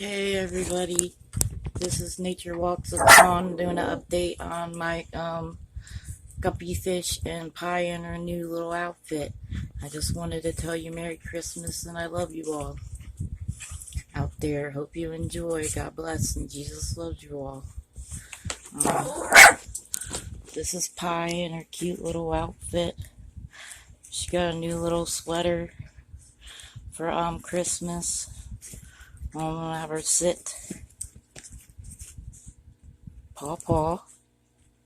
Hey everybody, this is Nature Walks of Pond doing an update on my guppy fish and Pie in her new little outfit. I just wanted to tell you Merry Christmas and I love you all out there. Hope you enjoy. God bless and Jesus loves you all. This is Pie in her cute little outfit. She got a new little sweater for Christmas. I'm gonna have her sit. Paw paw.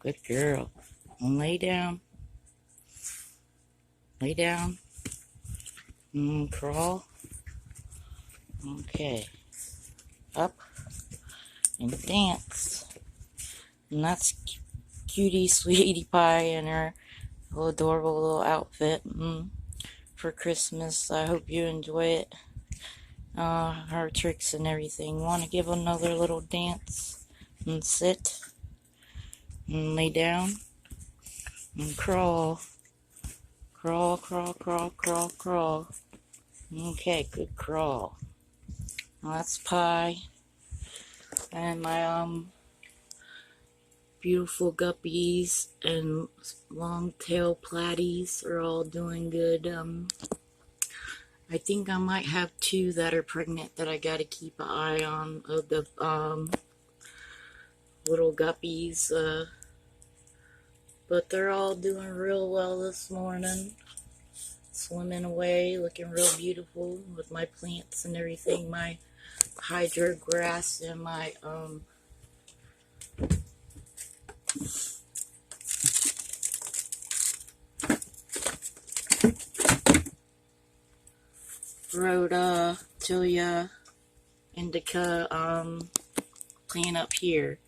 Good girl. And lay down. Lay down. Crawl. Okay. Up. And dance. And that's cutie sweetie pie in her little adorable little outfit for Christmas. I hope you enjoy it. Her tricks and everything. Want to give another little dance and sit and lay down and crawl. Crawl, crawl, crawl, crawl, crawl. Okay, good crawl. Well, that's Pie. And my beautiful guppies and long-tail platies are all doing good. I think I might have two that are pregnant that I gotta keep an eye on of the little guppies. But they're all doing real well this morning. Swimming away, looking real beautiful with my plants and everything. My hydro grass and my Rhoda, Tilia, Indica plant up here.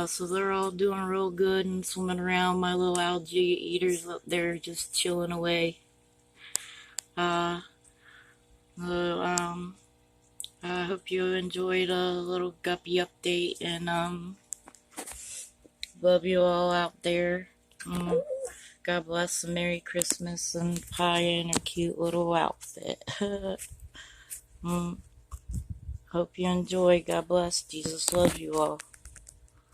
So they're all doing real good and swimming around. My little algae eaters up there just chilling away. I hope you enjoyed a little guppy update and love you all out there. God bless and Merry Christmas and Pie in her cute little outfit. Hope you enjoy. God bless. Jesus loves you all.